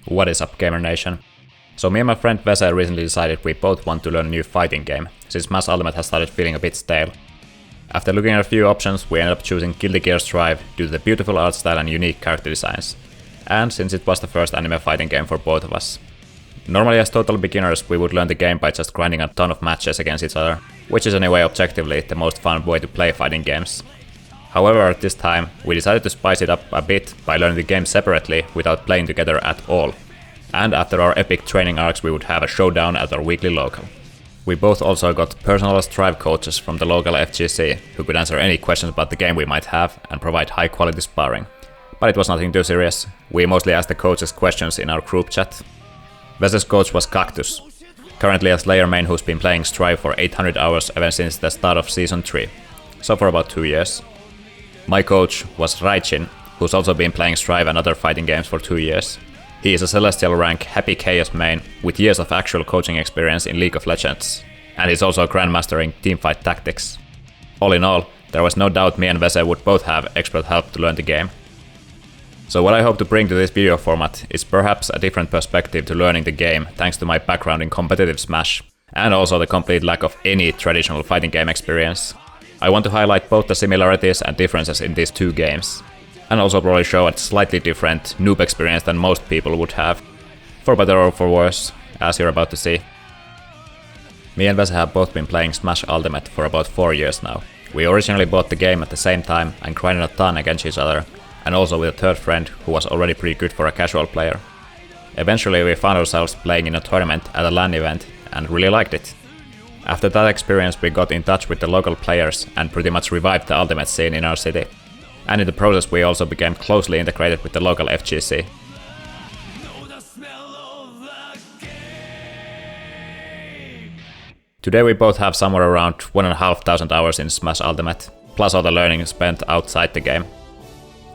What is up, Gamer Nation? So me and my friend Vese recently decided we both want to learn a new fighting game, since Smash Ultimate has started feeling a bit stale. After looking at a few options, we ended up choosing Guilty Gear Strive due to the beautiful art style and unique character designs, and since it was the first anime fighting game for both of us. Normally as total beginners we would learn the game by just grinding a ton of matches against each other, which is anyway objectively the most fun way to play fighting games. However, at this time, we decided to spice it up a bit by learning the game separately without playing together at all. And after our epic training arcs we would have a showdown at our weekly local. We both also got personal Strive coaches from the local FGC, who could answer any questions about the game we might have and provide high quality sparring. But it was nothing too serious, we mostly asked the coaches questions in our group chat. Vese's coach was Cactus, currently a Slayer main who's been playing Strive for 800 hours ever since the start of Season 3, so for about 2 years. My coach was Raichin, who's also been playing Strive and other fighting games for 2 years. He is a Celestial rank Happy Chaos main with years of actual coaching experience in League of Legends, and he's also a Grandmaster in Teamfight Tactics. All in all, there was no doubt me and Vese would both have expert help to learn the game. So what I hope to bring to this video format is perhaps a different perspective to learning the game thanks to my background in competitive Smash, and also the complete lack of any traditional fighting game experience. I want to highlight both the similarities and differences in these two games, and also probably show a slightly different noob experience than most people would have, for better or for worse, as you're about to see. Me and Vese have both been playing Smash Ultimate for about 4 years now. We originally bought the game at the same time and grinded a ton against each other, and also with a third friend who was already pretty good for a casual player. Eventually we found ourselves playing in a tournament at a LAN event and really liked it. After that experience we got in touch with the local players and pretty much revived the Ultimate scene in our city. And in the process we also became closely integrated with the local FGC. Today we both have somewhere around 1,500 hours in Smash Ultimate, plus all the learning spent outside the game.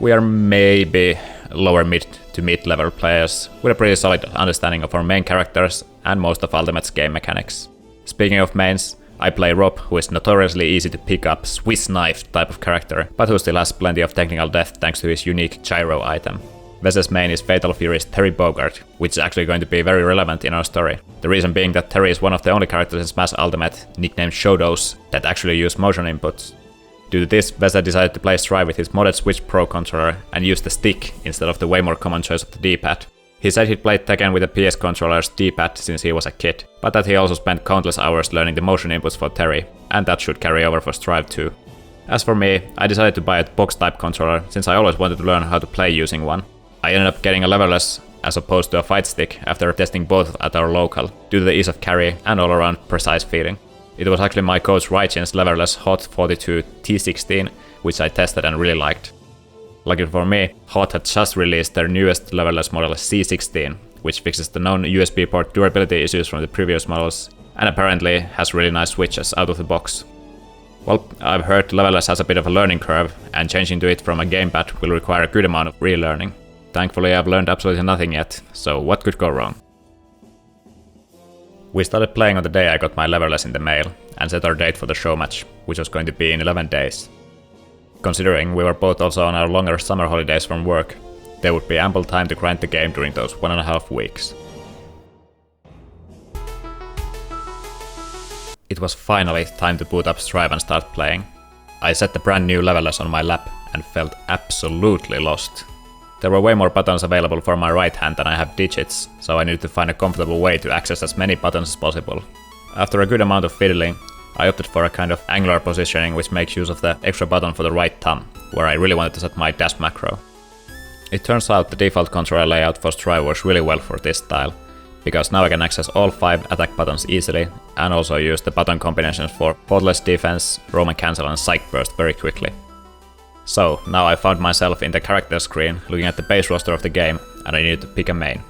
We are maybe lower mid to mid level players with a pretty solid understanding of our main characters and most of Ultimate's game mechanics. Speaking of mains, I play Rob, who is notoriously easy to pick up Swiss knife type of character, but who still has plenty of technical depth thanks to his unique gyro item. Vese's main is Fatal Fury's Terry Bogart, which is actually going to be very relevant in our story. The reason being that Terry is one of the only characters in Smash Ultimate, nicknamed Showdos, that actually use motion inputs. Due to this, Vese decided to play Strive with his modded Switch Pro controller and use the stick instead of the way more common choice of the D-pad. He said he'd played Tekken with a PS controller's D-pad since he was a kid, but that he also spent countless hours learning the motion inputs for Terry, and that should carry over for Strive too. As for me, I decided to buy a box-type controller since I always wanted to learn how to play using one. I ended up getting a leverless as opposed to a fight stick after testing both at our local, due to the ease of carry and all-around precise feeling. It was actually my coach Raichin's leverless Hot 42 T16, which I tested and really liked. Lucky for me, Hot had just released their newest leverless model C16, which fixes the known USB port durability issues from the previous models, and apparently has really nice switches out of the box. Well, I've heard leverless has a bit of a learning curve, and changing to it from a gamepad will require a good amount of relearning. Thankfully I've learned absolutely nothing yet, so what could go wrong? We started playing on the day I got my leverless in the mail, and set our date for the showmatch, which was going to be in 11 days. Considering we were both also on our longer summer holidays from work, there would be ample time to grind the game during those 1.5 weeks. It was finally time to boot up Strive and start playing. I set the brand new leverless on my lap and felt absolutely lost. There were way more buttons available for my right hand than I have digits, so I needed to find a comfortable way to access as many buttons as possible. After a good amount of fiddling, I opted for a kind of angular positioning which makes use of the extra button for the right thumb, where I really wanted to set my dash macro. It turns out the default controller layout for Strive works really well for this style, because now I can access all 5 attack buttons easily, and also use the button combinations for Faultless Defense, Roman Cancel and Psych Burst very quickly. So, now I found myself in the character screen looking at the base roster of the game, and I needed to pick a main.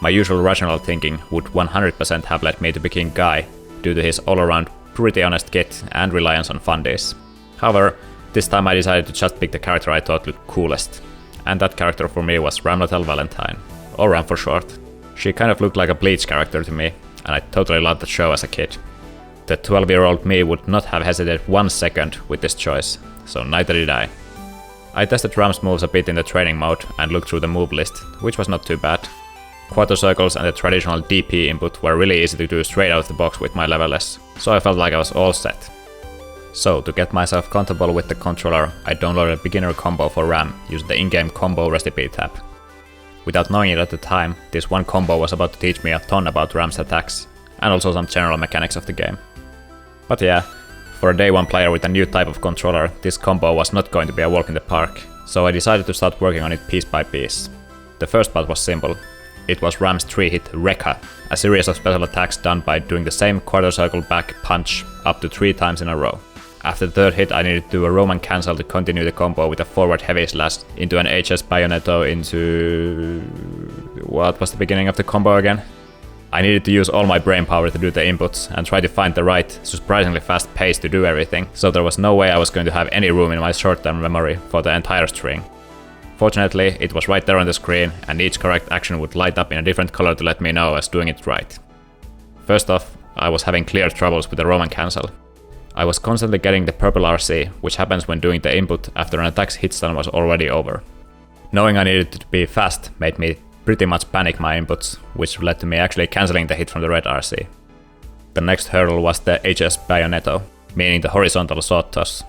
My usual rational thinking would 100% have led me to picking Guy, due to his all-around pretty honest kit and reliance on fundies. However, this time I decided to just pick the character I thought looked coolest. And that character for me was Ramnatel Valentine, or Ram for short. She kind of looked like a Bleach character to me, and I totally loved the show as a kid. The 12-year-old me would not have hesitated 1 second with this choice, so neither did I. I tested Ram's moves a bit in the training mode and looked through the move list, which was not too bad. Quarter circles and the traditional DP input were really easy to do straight out of the box with my level S, so I felt like I was all set. So, to get myself comfortable with the controller, I downloaded a beginner combo for RAM using the in-game combo recipe tab. Without knowing it at the time, this one combo was about to teach me a ton about RAM's attacks, and also some general mechanics of the game. But yeah, for a day one player with a new type of controller, this combo was not going to be a walk in the park, so I decided to start working on it piece by piece. The first part was simple. It was RAM's 3-hit Rekka, a series of special attacks done by doing the same quarter circle back punch up to 3 times in a row. After the third hit I needed to do a Roman cancel to continue the combo with a forward heavy slash into an HS Bayonetto into... what was the beginning of the combo again? I needed to use all my brain power to do the inputs and try to find the right, surprisingly fast pace to do everything, so there was no way I was going to have any room in my short-term memory for the entire string. Fortunately, it was right there on the screen, and each correct action would light up in a different color to let me know I was doing it right. First off, I was having clear troubles with the Roman cancel. I was constantly getting the purple RC, which happens when doing the input after an attack's hit stun was already over. Knowing I needed to be fast made me pretty much panic my inputs, which led to me actually cancelling the hit from the red RC. The next hurdle was the HS Bayonetto, meaning the horizontal sword toss.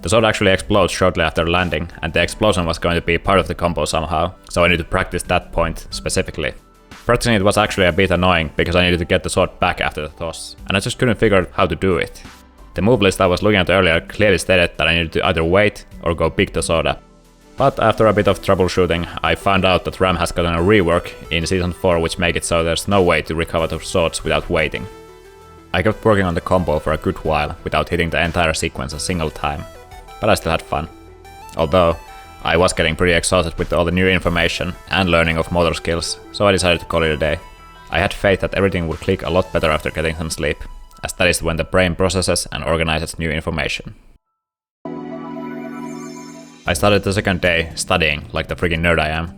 The sword actually explodes shortly after landing, and the explosion was going to be part of the combo somehow, so I needed to practice that point specifically. Practicing it was actually a bit annoying because I needed to get the sword back after the toss, and I just couldn't figure out how to do it. The move list I was looking at earlier clearly stated that I needed to either wait or go big to soda. But after a bit of troubleshooting, I found out that RAM has gotten a rework in Season 4 which makes it so there's no way to recover the swords without waiting. I kept working on the combo for a good while without hitting the entire sequence a single time, but I still had fun. Although, I was getting pretty exhausted with all the new information and learning of motor skills, so I decided to call it a day. I had faith that everything would click a lot better after getting some sleep, as that is when the brain processes and organizes new information. I started the second day studying like the freaking nerd I am.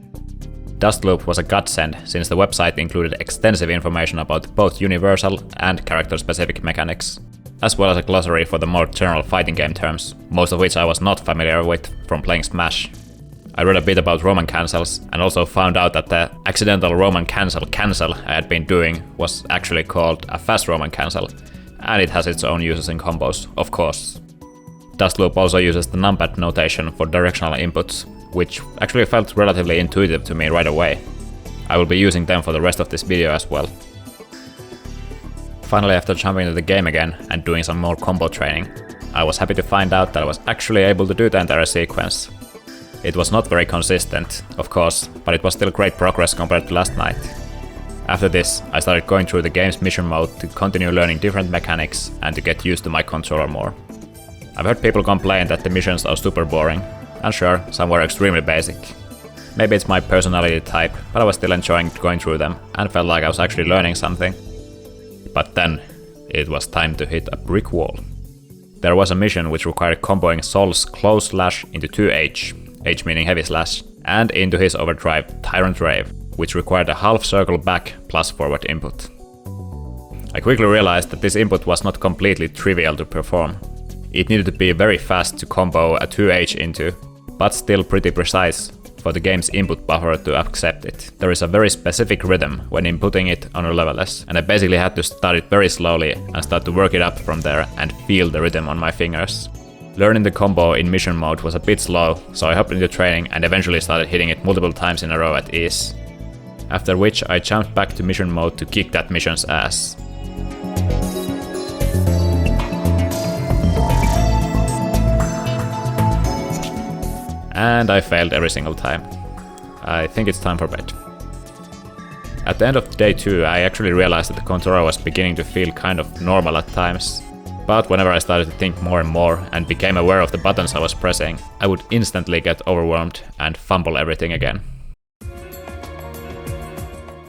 Dustloop was a godsend since the website included extensive information about both universal and character-specific mechanics, as well as a glossary for the more general fighting game terms, most of which I was not familiar with from playing Smash. I read a bit about Roman cancels and also found out that the accidental Roman cancel I had been doing was actually called a fast Roman cancel, and it has its own uses in combos, of course. Dustloop also uses the numpad notation for directional inputs, which actually felt relatively intuitive to me right away. I will be using them for the rest of this video as well. Finally, after jumping into the game again and doing some more combo training, I was happy to find out that I was actually able to do the entire sequence. It was not very consistent, of course, but it was still great progress compared to last night. After this, I started going through the game's mission mode to continue learning different mechanics and to get used to my controller more. I've heard people complain that the missions are super boring, and sure, some were extremely basic. Maybe it's my personality type, but I was still enjoying going through them and felt like I was actually learning something. But then, it was time to hit a brick wall. There was a mission which required comboing Sol's close slash into 2H, H meaning heavy slash, and into his overdrive Tyrant Rave, which required a half circle back plus forward input. I quickly realized that this input was not completely trivial to perform. It needed to be very fast to combo a 2H into, but still pretty precise for the game's input buffer to accept it. There is a very specific rhythm when inputting it on a level S, and I basically had to start it very slowly and start to work it up from there and feel the rhythm on my fingers. Learning the combo in mission mode was a bit slow, so I hopped into training and eventually started hitting it multiple times in a row at ease. After which I jumped back to mission mode to kick that mission's ass. And I failed every single time. I think it's time for bed. At the end of day 2, I actually realized that the controller was beginning to feel kind of normal at times. But whenever I started to think more and more and became aware of the buttons I was pressing, I would instantly get overwhelmed and fumble everything again.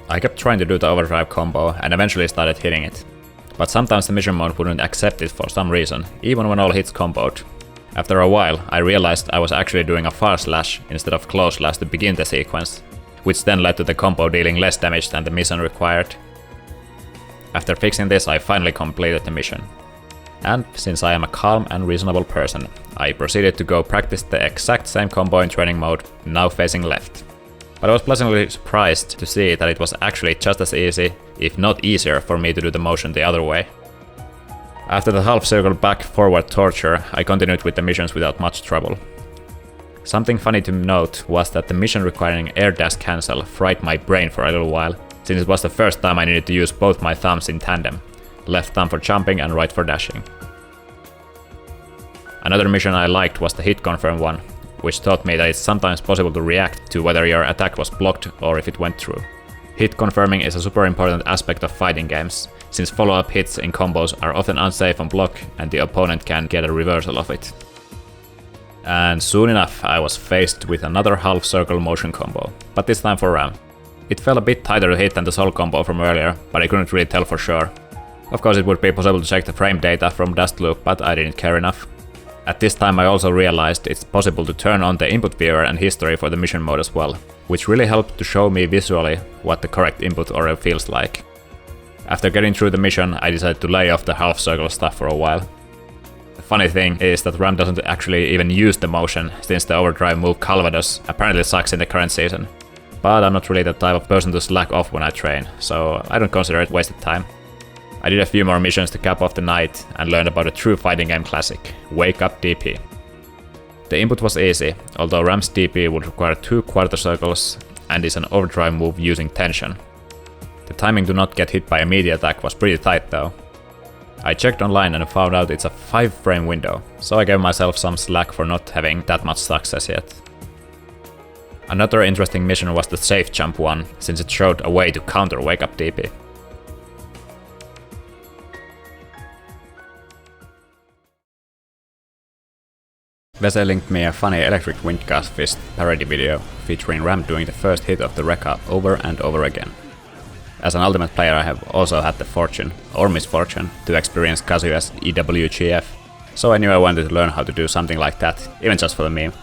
I kept trying to do the overdrive combo and eventually started hitting it. But sometimes the mission mode wouldn't accept it for some reason, even when all hits comboed. After a while, I realized I was actually doing a far slash instead of close slash to begin the sequence, which then led to the combo dealing less damage than the mission required. After fixing this, I finally completed the mission. And since I am a calm and reasonable person, I proceeded to go practice the exact same combo in training mode, now facing left. but I was pleasantly surprised to see that it was actually just as easy, if not easier, for me to do the motion the other way. After the half circle back forward torture, I continued with the missions without much trouble. Something funny to note was that the mission requiring air dash cancel fried my brain for a little while, since it was the first time I needed to use both my thumbs in tandem, left thumb for jumping and right for dashing. Another mission I liked was the hit confirm one, which taught me that it's sometimes possible to react to whether your attack was blocked or if it went through. Hit confirming is a super important aspect of fighting games, since follow-up hits in combos are often unsafe on block and the opponent can get a reversal of it. And soon enough I was faced with another half circle motion combo, but this time for Ram. It felt a bit tighter to hit than the Sol combo from earlier, but I couldn't really tell for sure. Of course it would be possible to check the frame data from Dust Loop, but I didn't care enough. At this time I also realized it's possible to turn on the input viewer and history for the mission mode as well, which really helped to show me visually what the correct input order feels like. After getting through the mission, I decided to lay off the half circle stuff for a while. The funny thing is that Ram doesn't actually even use the motion, since the overdrive move Calvados apparently sucks in the current season. But I'm not really the type of person to slack off when I train, so I don't consider it wasted time. I did a few more missions to cap off the night and learned about a true fighting game classic, Wake Up DP. The input was easy, although Ram's DP would require 2 quarter circles and is an overdrive move using tension. The timing to not get hit by a media attack was pretty tight though. I checked online and found out it's a 5 frame window, so I gave myself some slack for not having that much success yet. Another interesting mission was the safe jump one, since it showed a way to counter Wake Up DP. Vese linked me a funny electric windcast fist parody video featuring Ram doing the first hit of the Rekka over and over again. As an Ultimate player I have also had the fortune, or misfortune, to experience Kazuya's EWGF, so I knew I wanted to learn how to do something like that, even just for the meme.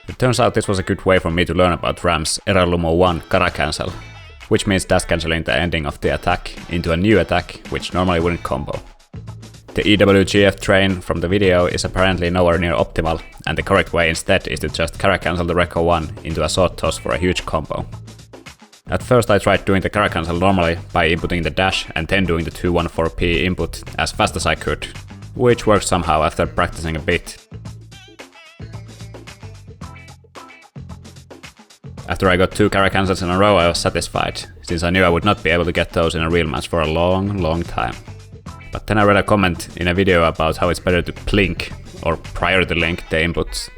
It turns out this was a good way for me to learn about Ram's Eralumo 1 Kara cancel, which means dash cancelling the ending of the attack into a new attack which normally wouldn't combo. The EWGF train from the video is apparently nowhere near optimal, and the correct way instead is to just Kara cancel the Rekka 1 into a sword toss for a huge combo. At first I tried doing the Kara cancel normally by inputting the dash and then doing the 214p input as fast as I could, which worked somehow after practicing a bit. After I got 2 Kara cancels in a row I was satisfied, since I knew I would not be able to get those in a real match for a long time. But then I read a comment in a video about how it's better to plink, or priority link, the inputs.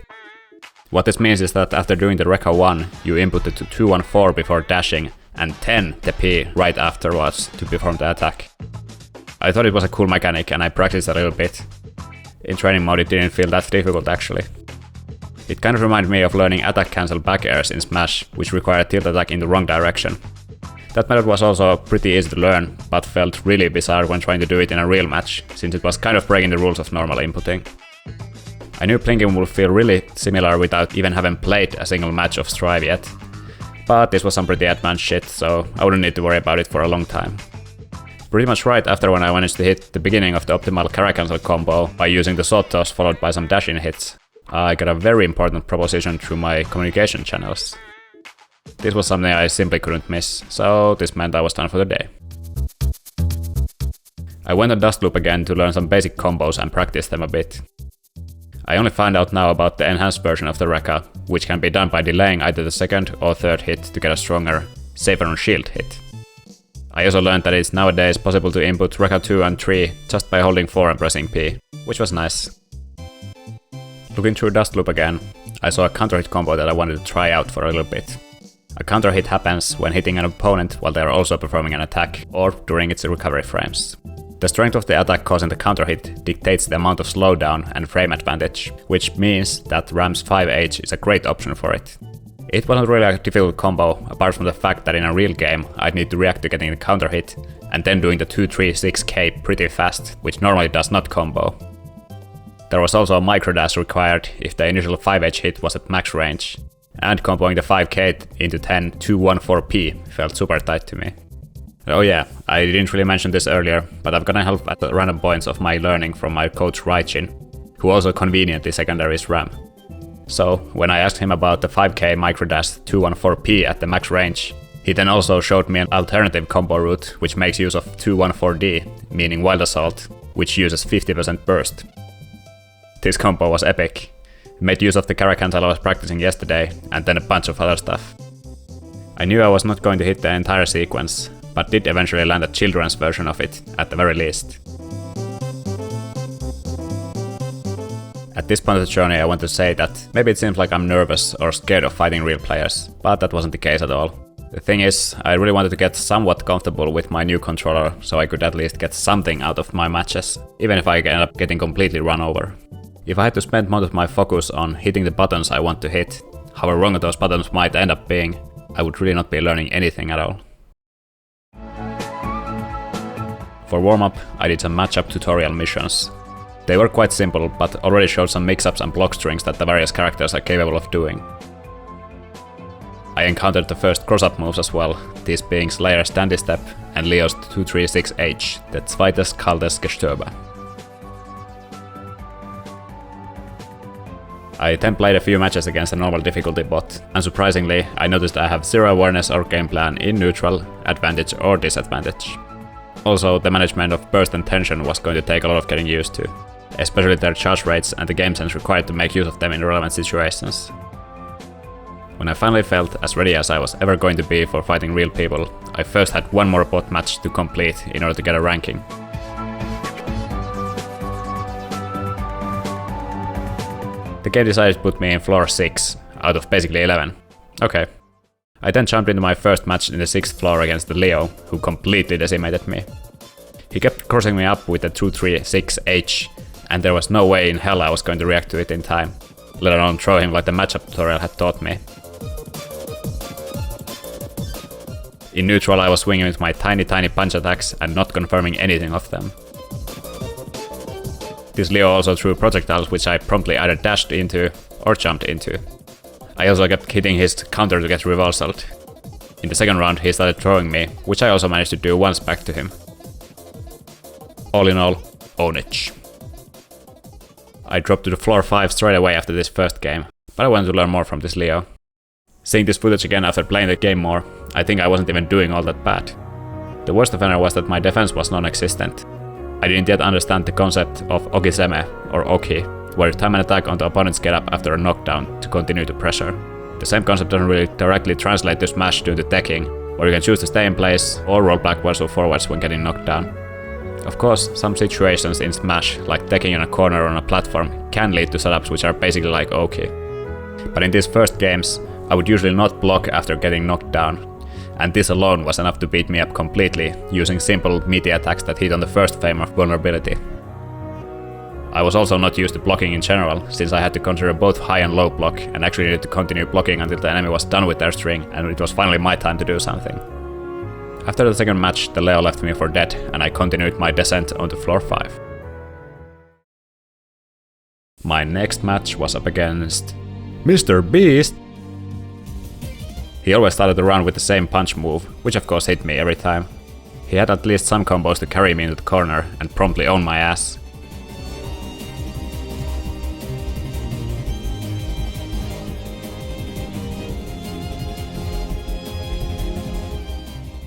What this means is that after doing the Rekka 1, you input it to 214 before dashing, and then the P right afterwards to perform the attack. I thought it was a cool mechanic and I practiced a little bit. In training mode it didn't feel that difficult actually. It kind of reminded me of learning attack cancel back airs in Smash, which require a tilt attack in the wrong direction. That method was also pretty easy to learn, but felt really bizarre when trying to do it in a real match, since it was kind of breaking the rules of normal inputting. I knew plinking would feel really similar without even having played a single match of Strive yet, but this was some pretty advanced shit, so I wouldn't need to worry about it for a long time. Pretty much right after when I managed to hit the beginning of the optimal Kara cancel combo by using the sword toss followed by some dash-in hits, I got a very important proposition through my communication channels. This was something I simply couldn't miss, so this meant I was done for the day. I went on Dust Loop again to learn some basic combos and practice them a bit. I only found out now about the enhanced version of the Rekka, which can be done by delaying either the second or third hit to get a stronger, safer on shield hit. I also learned that it's nowadays possible to input Rekka 2 and 3 just by holding 4 and pressing P, which was nice. Looking through Dust Loop again, I saw a counter hit combo that I wanted to try out for a little bit. A counter hit happens when hitting an opponent while they are also performing an attack, or during its recovery frames. The strength of the attack causing the counter hit dictates the amount of slowdown and frame advantage, which means that Ram's 5H is a great option for it. It wasn't really a difficult combo, apart from the fact that in a real game I'd need to react to getting the counter hit, and then doing the 2-3-6K pretty fast, which normally does not combo. There was also a micro dash required if the initial 5H hit was at max range, and comboing the 5K into 10 214p felt super tight to me. Oh yeah, I didn't really mention this earlier, but I've gotten help at the random points of my learning from my coach Raijin, who also conveniently secondaries Ram. So, when I asked him about the 5k microdash 214p at the max range, he then also showed me an alternative combo route which makes use of 214D, meaning Wild Assault, which uses 50% burst. This combo was epic. Made use of the Caracantala I was practicing yesterday, and then a bunch of other stuff. I knew I was not going to hit the entire sequence, but did eventually land a children's version of it, at the very least. At this point of the journey I want to say that maybe it seems like I'm nervous or scared of fighting real players, but that wasn't the case at all. The thing is, I really wanted to get somewhat comfortable with my new controller, so I could at least get something out of my matches, even if I end up getting completely run over. If I had to spend most of my focus on hitting the buttons I want to hit, however wrong those buttons might end up being, I would really not be learning anything at all. For warm-up, I did some matchup tutorial missions. They were quite simple, but already showed some mix-ups and block strings that the various characters are capable of doing. I encountered the first cross-up moves as well, these being Slayer's Dandy Step and Leo's 236H, the Zweites Kaltes Gestöber. I then played a few matches against a normal difficulty bot, and surprisingly, I noticed I have zero awareness or game plan in neutral, advantage or disadvantage. Also, the management of burst and tension was going to take a lot of getting used to, especially their charge rates and the game sense required to make use of them in relevant situations. When I finally felt as ready as I was ever going to be for fighting real people, I first had one more bot match to complete in order to get a ranking. The game decided to put me in floor 6, out of basically 11. Okay. I then jumped into my first match in the 6th floor against the Leo, who completely decimated me. He kept crossing me up with the 236H, and there was no way in hell I was going to react to it in time, let alone throw him like the matchup tutorial had taught me. In neutral I was swinging with my tiny punch attacks and not confirming anything of them. This Leo also threw projectiles which I promptly either dashed into or jumped into. I also kept hitting his counter to get reversalled. In the second round he started throwing me, which I also managed to do once back to him. All in all, ownage. I dropped to the floor 5 straight away after this first game, but I wanted to learn more from this Leo. Seeing this footage again after playing the game more, I think I wasn't even doing all that bad. The worst offender was that my defense was non-existent. I didn't yet understand the concept of okiseme, or oki, where you time an attack on the opponent's get up after a knockdown to continue to pressure. The same concept doesn't really directly translate to smash due to teching, where you can choose to stay in place or roll backwards or forwards when getting knocked down. Of course, some situations in Smash, like teching in a corner on a platform, can lead to setups which are basically like oki. But in these first games, I would usually not block after getting knocked down, and this alone was enough to beat me up completely, using simple meaty attacks that hit on the first frame of vulnerability. I was also not used to blocking in general, since I had to consider both high and low block, and actually needed to continue blocking until the enemy was done with their string, and it was finally my time to do something. After the second match, the Leo left me for dead, and I continued my descent onto floor 5. My next match was up against Mr. Beast! He always started the round with the same punch move, which of course hit me every time. He had at least some combos to carry me into the corner and promptly own my ass.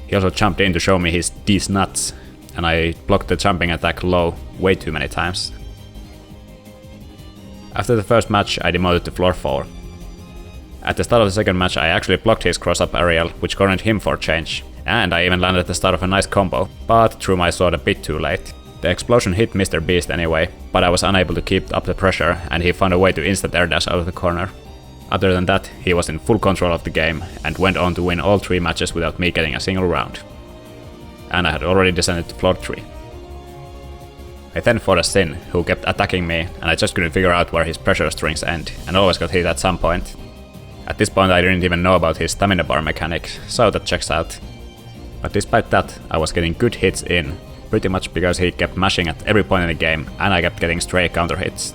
He also jumped in to show me his "these nuts", and I blocked the jumping attack low way too many times. After the first match I demoted to floor 4. At the start of the second match I actually blocked his cross-up aerial, which cornered him for change, and I even landed at the start of a nice combo, but threw my sword a bit too late. The explosion hit Mr. Beast anyway, but I was unable to keep up the pressure and he found a way to instant air dash out of the corner. Other than that, he was in full control of the game and went on to win all 3 matches without me getting a single round. And I had already descended to floor 3. I then fought a Sin, who kept attacking me, and I just couldn't figure out where his pressure strings end, and always got hit at some point. At this point I didn't even know about his stamina bar mechanic, so that checks out. But despite that, I was getting good hits in, pretty much because he kept mashing at every point in the game, and I kept getting stray counter hits.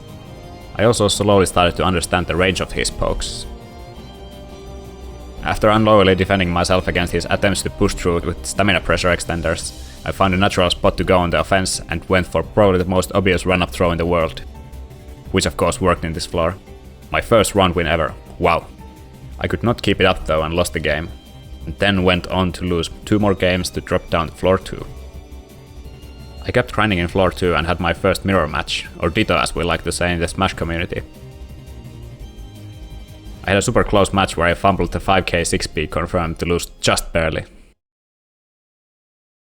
I also slowly started to understand the range of his pokes. After unloyally defending myself against his attempts to push through with stamina pressure extenders, I found a natural spot to go on the offense and went for probably the most obvious run-up throw in the world. Which of course worked in this floor. My first round win ever, wow. I could not keep it up though and lost the game, and then went on to lose 2 more games to drop down to floor 2. I kept grinding in floor 2 and had my first mirror match, or ditto as we like to say in the Smash community. I had a super close match where I fumbled the 5k 6p confirmed to lose just barely.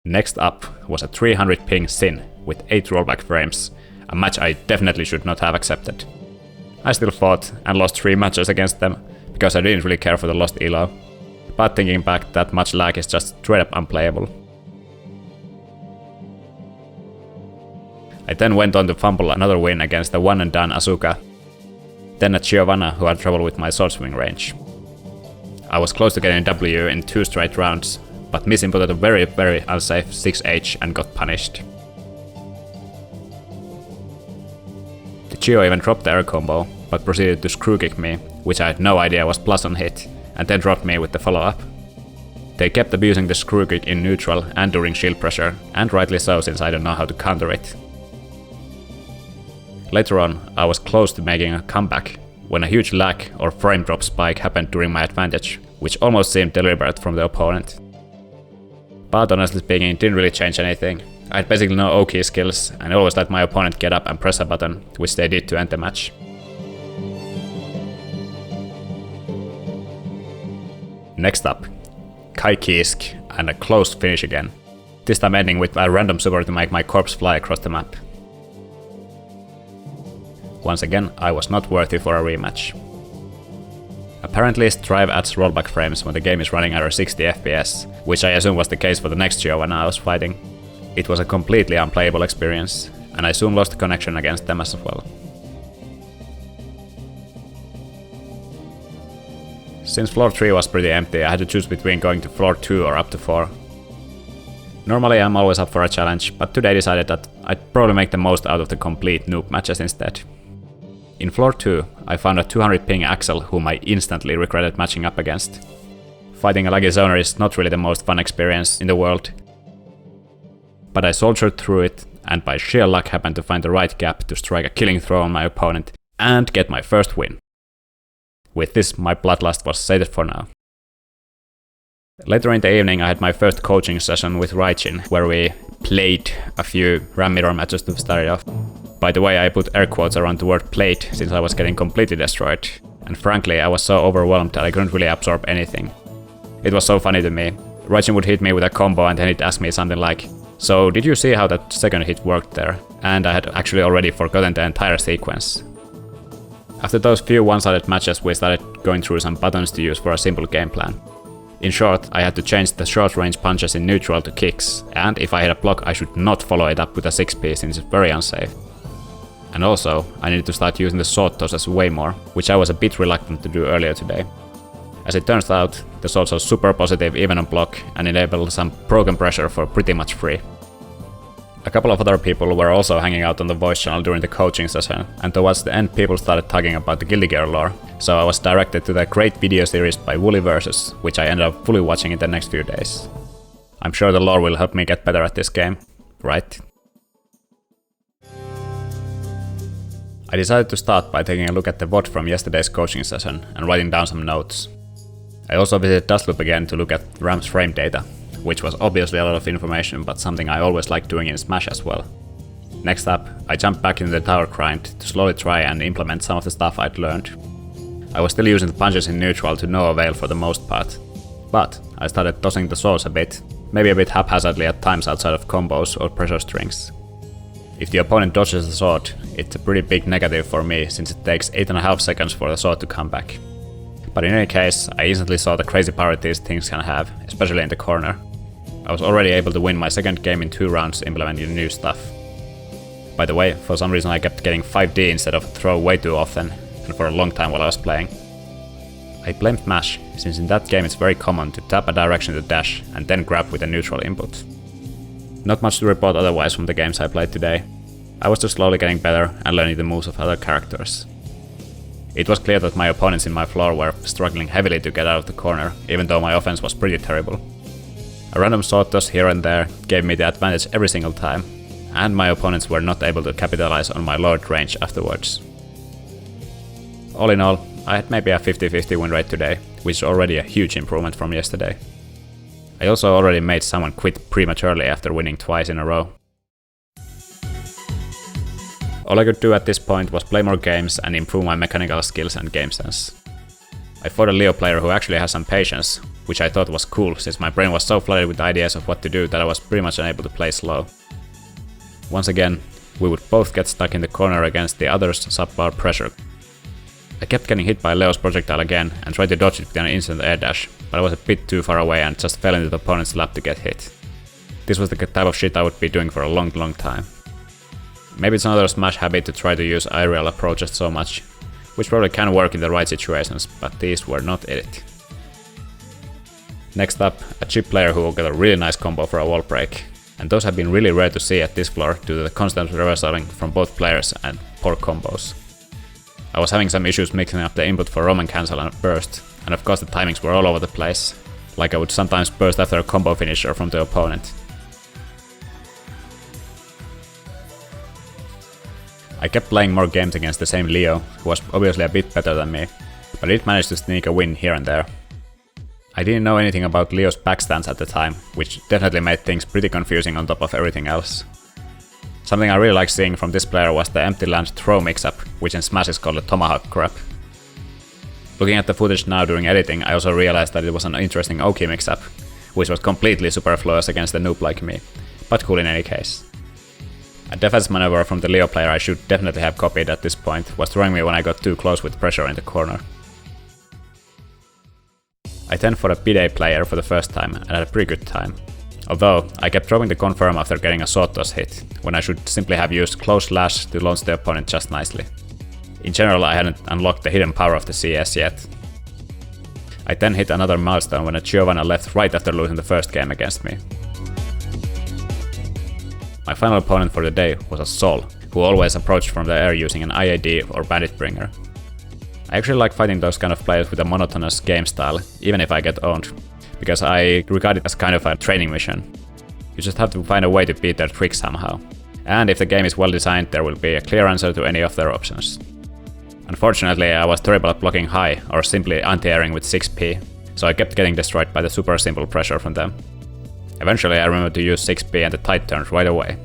Next up was a 300 ping Sin with 8 rollback frames, a match I definitely should not have accepted. I still fought and lost 3 matches against them, because I didn't really care for the lost elo, but thinking back, that much lag is just straight up unplayable. I then went on to fumble another win against the one and done Asuka, then a Giovanna who had trouble with my sword swing range. I was close to getting W in 2 straight rounds, but misinputted a very unsafe 6H and got punished. The Gio even dropped the air combo, but proceeded to screw kick me, which I had no idea was plus on hit, and then dropped me with the follow-up. They kept abusing the screw kick in neutral and during shield pressure, and rightly so since I don't know how to counter it. Later on, I was close to making a comeback, when a huge lag or frame drop spike happened during my advantage, which almost seemed deliberate from the opponent. But honestly speaking, it didn't really change anything. I had basically no O-key skills, and I always let my opponent get up and press a button, which they did to end the match. Next up, Kai Kisk and a close finish again, this time ending with a random super to make my corpse fly across the map. Once again, I was not worthy for a rematch. Apparently Strive adds rollback frames when the game is running under 60 FPS, which I assume was the case for the next Giovanna I was fighting. It was a completely unplayable experience, and I soon lost connection against them as well. Since floor 3 was pretty empty, I had to choose between going to floor 2 or up to 4. Normally I'm always up for a challenge, but today I decided that I'd probably make the most out of the complete noob matches instead. In floor 2, I found a 200 ping Axel whom I instantly regretted matching up against. Fighting a laggy zoner is not really the most fun experience in the world. But I soldiered through it, and by sheer luck happened to find the right gap to strike a killing throw on my opponent and get my first win. With this, my bloodlust was sated for now. Later in the evening I had my first coaching session with Raichin, where we played a few RAM mirror matches to start it off. By the way, I put air quotes around the word played since I was getting completely destroyed, and frankly I was so overwhelmed that I couldn't really absorb anything. It was so funny to me. Raichin would hit me with a combo and then he'd ask me something like, "So did you see how that second hit worked there?" And I had actually already forgotten the entire sequence. After those few one-sided matches we started going through some buttons to use for a simple game plan. In short, I had to change the short range punches in neutral to kicks, and if I hit a block I should not follow it up with a 6p since it's very unsafe. And also, I needed to start using the sword tosses way more, which I was a bit reluctant to do earlier today. As it turns out, the swords are super positive even on block and enable some broken pressure for pretty much free. A couple of other people were also hanging out on the voice channel during the coaching session, and towards the end people started talking about the Guilty Gear lore, so I was directed to the great video series by Woolly Versus, which I ended up fully watching in the next few days. I'm sure the lore will help me get better at this game, right? I decided to start by taking a look at the VOD from yesterday's coaching session and writing down some notes. I also visited Dustloop again to look at Ram's frame data, which was obviously a lot of information, but something I always like doing in Smash as well. Next up, I jumped back into the tower grind to slowly try and implement some of the stuff I'd learned. I was still using the punches in neutral to no avail for the most part, but I started tossing the swords a bit, maybe a bit haphazardly at times outside of combos or pressure strings. If the opponent dodges the sword, it's a pretty big negative for me since it takes 8.5 seconds for the sword to come back. But in any case, I instantly saw the crazy power these things can have, especially in the corner. I was already able to win my second game in 2 rounds implementing the new stuff. By the way, for some reason I kept getting 5D instead of throw way too often, and for a long time while I was playing. I blamed mash, since in that game it's very common to tap a direction to dash and then grab with a neutral input. Not much to report otherwise from the games I played today. I was just slowly getting better and learning the moves of other characters. It was clear that my opponents in my floor were struggling heavily to get out of the corner, even though my offense was pretty terrible. A random sword toss here and there gave me the advantage every single time, and my opponents were not able to capitalize on my lowered range afterwards. All in all, I had maybe a 50-50 win rate today, which is already a huge improvement from yesterday. I also already made someone quit prematurely after winning twice in a row. All I could do at this point was play more games and improve my mechanical skills and game sense. I fought a Leo player who actually has some patience, which I thought was cool since my brain was so flooded with ideas of what to do that I was pretty much unable to play slow. Once again, we would both get stuck in the corner against the other's subpar pressure. I kept getting hit by Leo's projectile again and tried to dodge it with an instant air dash, but I was a bit too far away and just fell into the opponent's lap to get hit. This was the type of shit I would be doing for a long time. Maybe it's another Smash habit to try to use aerial approaches so much, which probably can work in the right situations, but these were not it. Next up, a chip player who got a really nice combo for a wall break, and those have been really rare to see at this floor due to the constant reversaling from both players and poor combos. I was having some issues mixing up the input for Roman cancel and burst, and of course the timings were all over the place, like I would sometimes burst after a combo finisher from the opponent. I kept playing more games against the same Leo, who was obviously a bit better than me, but I did manage to sneak a win here and there. I didn't know anything about Leo's backstands at the time, which definitely made things pretty confusing on top of everything else. Something I really liked seeing from this player was the empty land throw mix-up, which in Smash is called a tomahawk grab. Looking at the footage now during editing, I also realized that it was an interesting Oki mix-up, which was completely superfluous against a noob like me, but cool in any case. A defense maneuver from the Leo player I should definitely have copied at this point was throwing me when I got too close with pressure in the corner. I then fought a Bide player for the first time and had a pretty good time. Although, I kept throwing the confirm after getting a sword toss hit, when I should simply have used close slash to launch the opponent just nicely. In general, I hadn't unlocked the hidden power of the CS yet. I then hit another milestone when a Giovanna left right after losing the first game against me. My final opponent for the day was a Sol, who always approached from the air using an IAD or Bandit Bringer. I actually like fighting those kind of players with a monotonous game style, even if I get owned, because I regard it as kind of a training mission. You just have to find a way to beat their tricks somehow. And if the game is well designed, there will be a clear answer to any of their options. Unfortunately, I was terrible at blocking high or simply anti-airing with 6p, so I kept getting destroyed by the super simple pressure from them. Eventually I remembered to use 6p and the tight turns right away.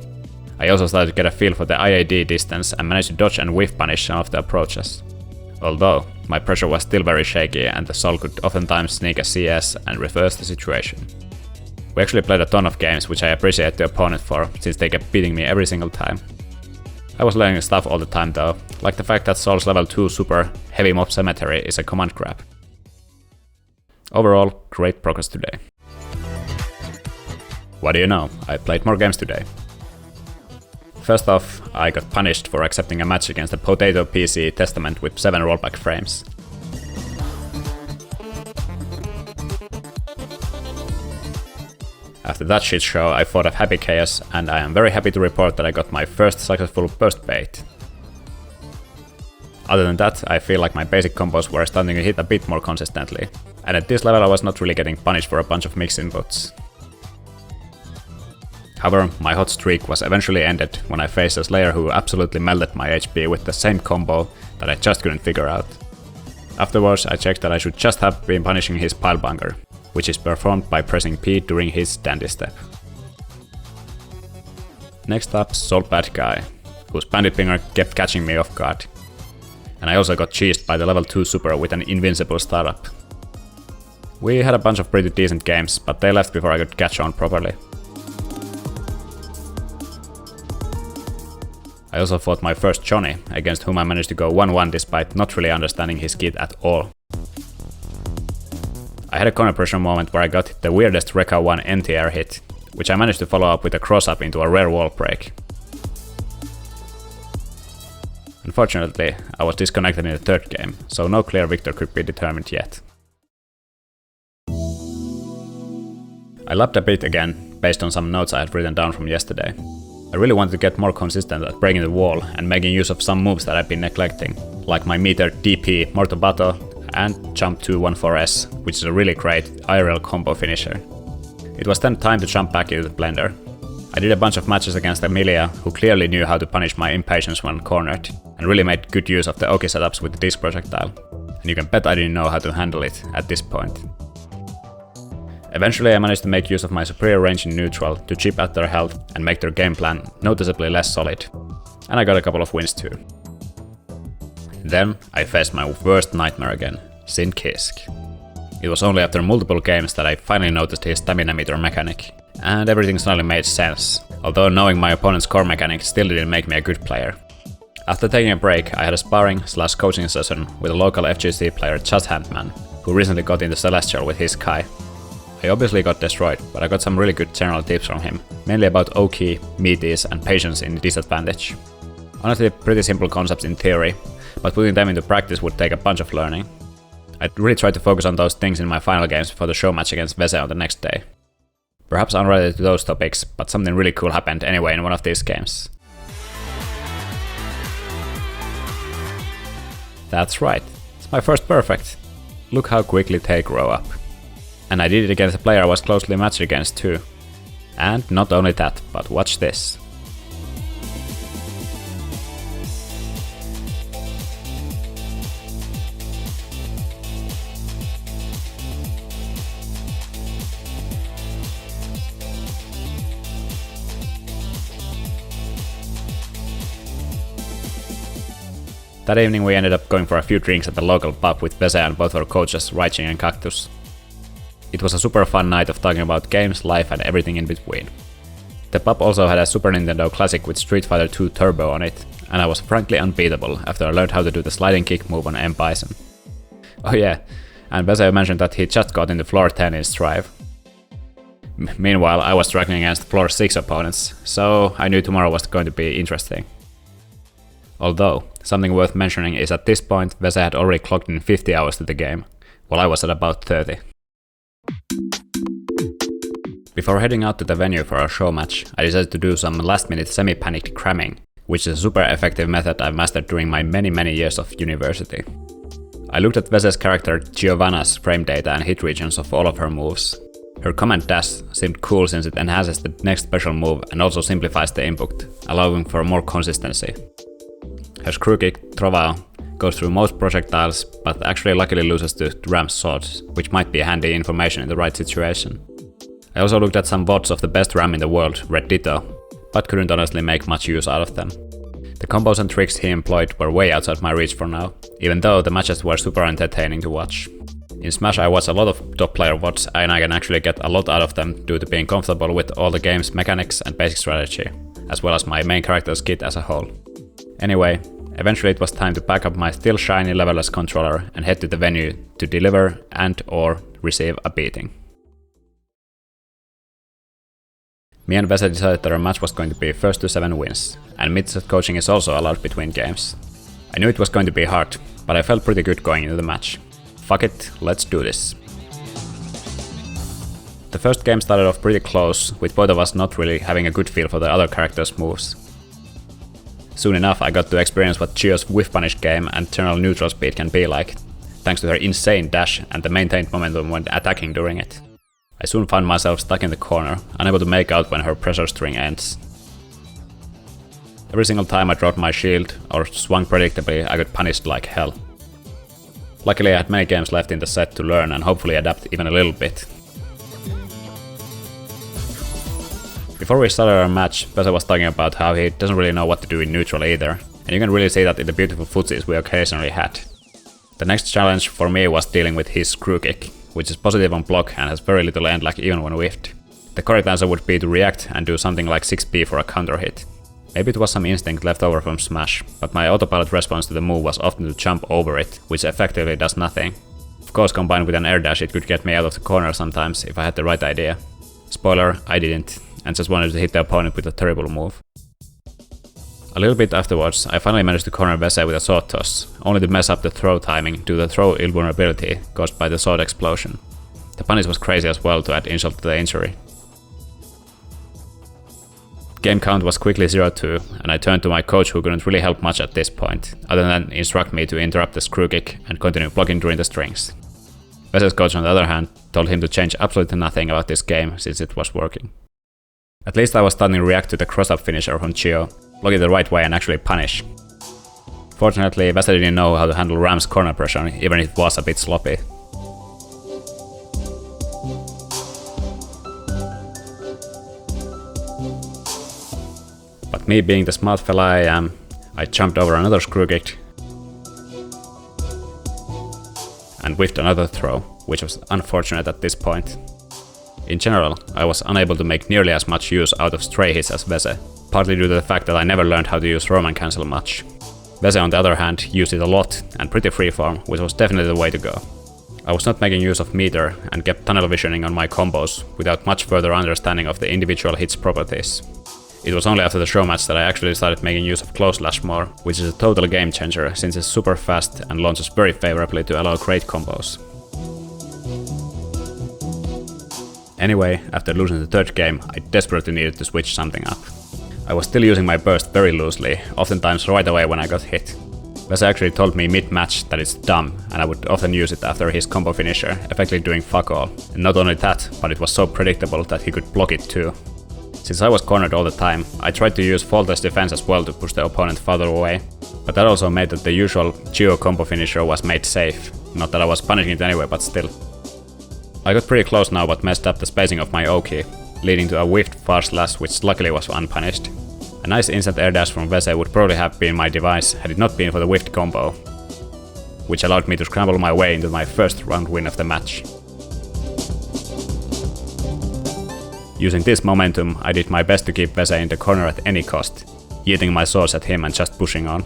I also started to get a feel for the IAD distance and managed to dodge and whiff punish some of the approaches. Although, my pressure was still very shaky and the Sol could oftentimes sneak a CS and reverse the situation. We actually played a ton of games, which I appreciate the opponent for, since they kept beating me every single time. I was learning stuff all the time though, like the fact that Sol's level 2 super heavy mob cemetery is a command grab. Overall, great progress today. What do you know, I played more games today. First off, I got punished for accepting a match against a potato PC Testament with 7 rollback frames. After that shit show, I fought a Happy Chaos, and I am very happy to report that I got my first successful burst bait. Other than that, I feel like my basic combos were starting to hit a bit more consistently, and at this level I was not really getting punished for a bunch of mix inputs. However, my hot streak was eventually ended when I faced a Slayer who absolutely melted my HP with the same combo that I just couldn't figure out. Afterwards, I checked that I should just have been punishing his pilebanger, which is performed by pressing P during his dandy step. Next up, Sol Bad Guy, whose Bandit Bringer kept catching me off guard. And I also got cheesed by the level 2 super with an invincible startup. We had a bunch of pretty decent games, but they left before I could catch on properly. I also fought my first Johnny, against whom I managed to go 1-1 despite not really understanding his kit at all. I had a corner pressure moment where I got the weirdest Rekka 1 anti-air hit, which I managed to follow up with a cross-up into a rare wall break. Unfortunately, I was disconnected in the third game, so no clear victor could be determined yet. I lapped a bit again, based on some notes I had written down from yesterday. I really wanted to get more consistent at breaking the wall and making use of some moves that I've been neglecting, like my meter DP Mortobato and Jump 214S, which is a really great IRL combo finisher. It was then time to jump back into the blender. I did a bunch of matches against Emilia, who clearly knew how to punish my impatience when cornered, and really made good use of the Oki setups with the disc projectile. And you can bet I didn't know how to handle it at this point. Eventually I managed to make use of my superior range in neutral to chip at their health and make their game plan noticeably less solid. And I got a couple of wins too. Then I faced my worst nightmare again, Sin Kisk. It was only after multiple games that I finally noticed his stamina meter mechanic, and everything suddenly made sense, although knowing my opponent's core mechanic still didn't make me a good player. After taking a break, I had a sparring/coaching session with a local FGC player Chas Handman, who recently got into Celestial with his Kai. I obviously got destroyed, but I got some really good general tips from him, mainly about Oki, meaties and patience in disadvantage. Honestly, pretty simple concepts in theory, but putting them into practice would take a bunch of learning. I really tried to focus on those things in my final games before the show match against Vese on the next day. Perhaps unrelated to those topics, but something really cool happened anyway in one of these games. That's right, it's my first perfect. Look how quickly they grow up. And I did it against a player I was closely matched against too. And not only that, but watch this. That evening we ended up going for a few drinks at the local pub with Vese and both our coaches, Raiching and Cactus. It was a super fun night of talking about games, life and everything in between. The pub also had a Super Nintendo classic with Street Fighter 2 Turbo on it, and I was frankly unbeatable after I learned how to do the sliding kick move on M. Bison. Oh yeah, and Vese mentioned that he just got into floor 10 in Strive. Meanwhile, I was struggling against floor 6 opponents, so I knew tomorrow was going to be interesting. Although, something worth mentioning is at this point Vese had already clocked in 50 hours to the game, while I was at about 30. Before heading out to the venue for our show match, I decided to do some last-minute semi-panicked cramming, which is a super effective method I've mastered during my many years of university. I looked at Vese's character Giovanna's frame data and hit regions of all of her moves. Her command dash seemed cool since it enhances the next special move and also simplifies the input, allowing for more consistency. Her screw kick, Trovao, goes through most projectiles, but actually luckily loses to Ram's swords, which might be handy information in the right situation. I also looked at some VODs of the best Ram in the world, Red Ditto, but couldn't honestly make much use out of them. The combos and tricks he employed were way outside my reach for now, even though the matches were super entertaining to watch. In Smash I watch a lot of top player VODs and I can actually get a lot out of them due to being comfortable with all the game's mechanics and basic strategy, as well as my main character's kit as a whole. Anyway, eventually it was time to pack up my still shiny level-less controller and head to the venue to deliver and/or receive a beating. Me and Vese decided that our match was going to be first to 7 wins, and mid-set coaching is also allowed between games. I knew it was going to be hard, but I felt pretty good going into the match. Fuck it, let's do this. The first game started off pretty close, with both of us not really having a good feel for the other characters' moves. Soon enough I got to experience what Chio's whiff punish game and general neutral speed can be like, thanks to her insane dash and the maintained momentum when attacking during it. I soon found myself stuck in the corner, unable to make out when her pressure string ends. Every single time I dropped my shield or swung predictably, I got punished like hell. Luckily I had many games left in the set to learn and hopefully adapt even a little bit. Before we started our match, Vese was talking about how he doesn't really know what to do in neutral either, and you can really see that in the beautiful footsies we occasionally had. The next challenge for me was dealing with his screw kick, which is positive on block and has very little end lag even when whiffed. The correct answer would be to react and do something like 6B for a counter hit. Maybe it was some instinct left over from Smash, but my autopilot response to the move was often to jump over it, which effectively does nothing. Of course, combined with an air dash it could get me out of the corner sometimes if I had the right idea. Spoiler, I didn't, and just wanted to hit the opponent with a terrible move. A little bit afterwards, I finally managed to corner Vese with a sword toss, only to mess up the throw timing due to the throw invulnerability caused by the sword explosion. The punish was crazy as well to add insult to the injury. Game count was quickly 0-2, and I turned to my coach who couldn't really help much at this point, other than instruct me to interrupt the screw kick and continue blocking during the strings. Vese's coach on the other hand told him to change absolutely nothing about this game since it was working. At least I was starting to react to the cross-up finisher from Chio, block it the right way and actually punish. Fortunately, Vese didn't know how to handle Ram's corner pressure, even if it was a bit sloppy. But me being the smart fella I am, I jumped over another screw kick and whiffed another throw, which was unfortunate at this point. In general, I was unable to make nearly as much use out of stray hits as Vese, partly due to the fact that I never learned how to use Roman cancel much. Vese on the other hand used it a lot and pretty freeform, which was definitely the way to go. I was not making use of meter and kept tunnel visioning on my combos without much further understanding of the individual hits properties. It was only after the showmatch that I actually started making use of close slash more, which is a total game changer since it's super fast and launches very favorably to allow great combos. Anyway, after losing the third game, I desperately needed to switch something up. I was still using my burst very loosely, oftentimes right away when I got hit. Vese actually told me mid-match that it's dumb, and I would often use it after his combo finisher, effectively doing fuck all. And not only that, but it was so predictable that he could block it too. Since I was cornered all the time, I tried to use faultless defense as well to push the opponent farther away, but that also made that the usual Chio combo finisher was made safe. Not that I was punishing it anyway, but still. I got pretty close now but messed up the spacing of my O key, leading to a whiffed far slash which luckily was unpunished. A nice instant air dash from Vese would probably have been my device had it not been for the whiffed combo, which allowed me to scramble my way into my first round win of the match. Using this momentum, I did my best to keep Vese in the corner at any cost, yeeting my swords at him and just pushing on.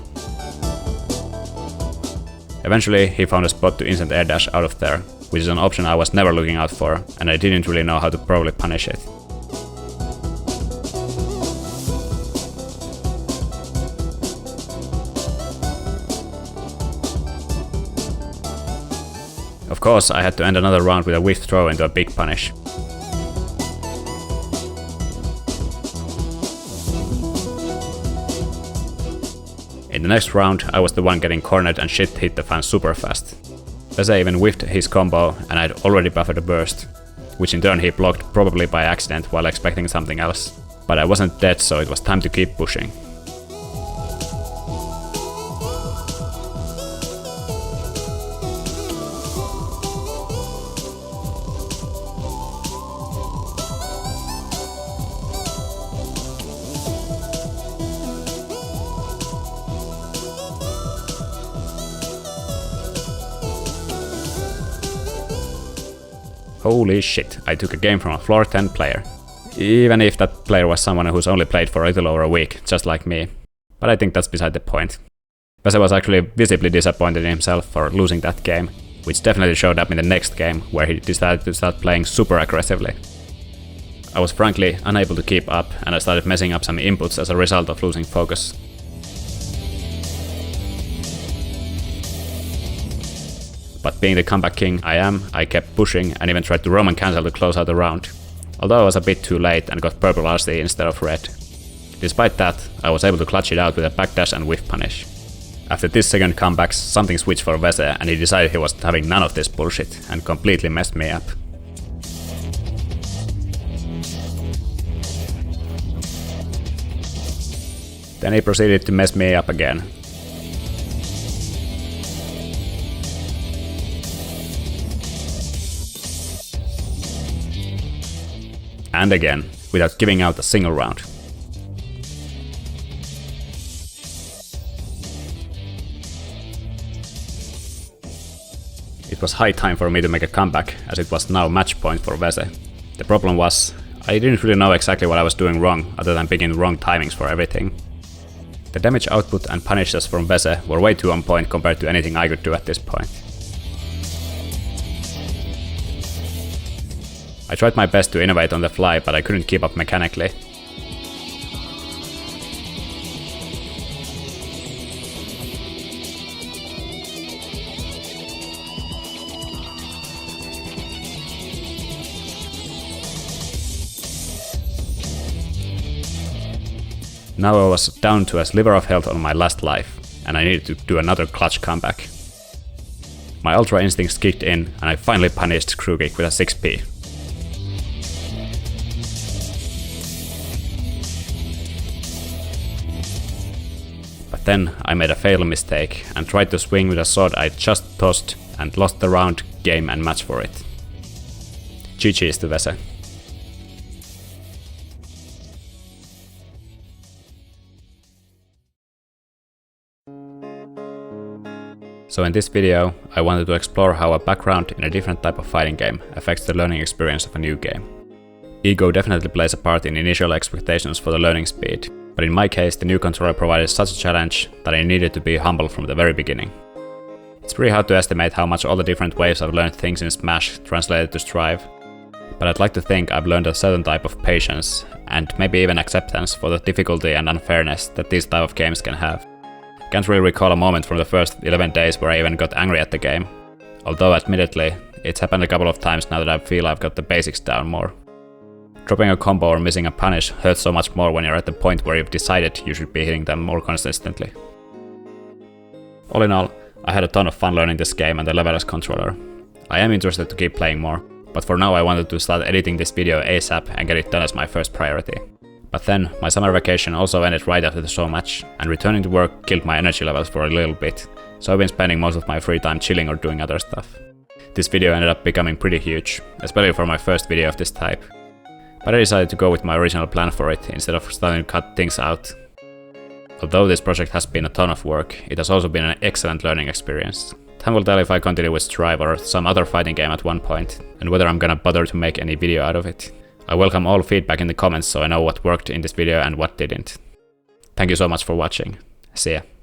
Eventually, he found a spot to instant air dash out of there, which is an option I was never looking out for, and I didn't really know how to properly punish it. Of course, I had to end another round with a whiff throw into a big punish. In the next round, I was the one getting cornered and shit hit the fan super fast. Vese even whiffed his combo and I'd already buffered a burst, which in turn he blocked probably by accident while expecting something else. But I wasn't dead, so it was time to keep pushing. Holy shit, I took a game from a floor 10 player. Even if that player was someone who's only played for a little over a week, just like me. But I think that's beside the point. Vese was actually visibly disappointed in himself for losing that game, which definitely showed up in the next game, where he decided to start playing super aggressively. I was frankly unable to keep up, and I started messing up some inputs as a result of losing focus. But being the comeback king I am, I kept pushing and even tried to Roman cancel to close out the round, although I was a bit too late and got purple RC instead of red. Despite that, I was able to clutch it out with a backdash and whiff punish. After this second comeback, something switched for Vese and he decided he was having none of this bullshit and completely messed me up. Then he proceeded to mess me up again. And again, without giving out a single round. It was high time for me to make a comeback, as it was now match point for Vese. The problem was, I didn't really know exactly what I was doing wrong, other than picking the wrong timings for everything. The damage output and punishes from Vese were way too on point compared to anything I could do at this point. I tried my best to innovate on the fly, but I couldn't keep up mechanically. Now I was down to a sliver of health on my last life, and I needed to do another clutch comeback. My ultra instincts kicked in, and I finally punished Screw Kick with a 6p. then I made a fatal mistake and tried to swing with a sword I just tossed and lost the round, game and match for it. GG's to Vese. So in this video, I wanted to explore how a background in a different type of fighting game affects the learning experience of a new game. Ego definitely plays a part in initial expectations for the learning speed, but in my case the new controller provided such a challenge that I needed to be humble from the very beginning. It's pretty hard to estimate how much all the different ways I've learned things in Smash translated to Strive, but I'd like to think I've learned a certain type of patience, and maybe even acceptance for the difficulty and unfairness that these type of games can have. Can't really recall a moment from the first 11 days where I even got angry at the game, although admittedly, it's happened a couple of times now that I feel I've got the basics down more. Dropping a combo or missing a punish hurts so much more when you're at the point where you've decided you should be hitting them more consistently. All in all, I had a ton of fun learning this game and the levelers controller. I am interested to keep playing more, but for now I wanted to start editing this video ASAP and get it done as my first priority. But then, my summer vacation also ended right after the showmatch, and returning to work killed my energy levels for a little bit, so I've been spending most of my free time chilling or doing other stuff. This video ended up becoming pretty huge, especially for my first video of this type. But I decided to go with my original plan for it, instead of starting to cut things out. Although this project has been a ton of work, it has also been an excellent learning experience. Time will tell if I continue with Strive or some other fighting game at one point, and whether I'm gonna bother to make any video out of it. I welcome all feedback in the comments so I know what worked in this video and what didn't. Thank you so much for watching. See ya.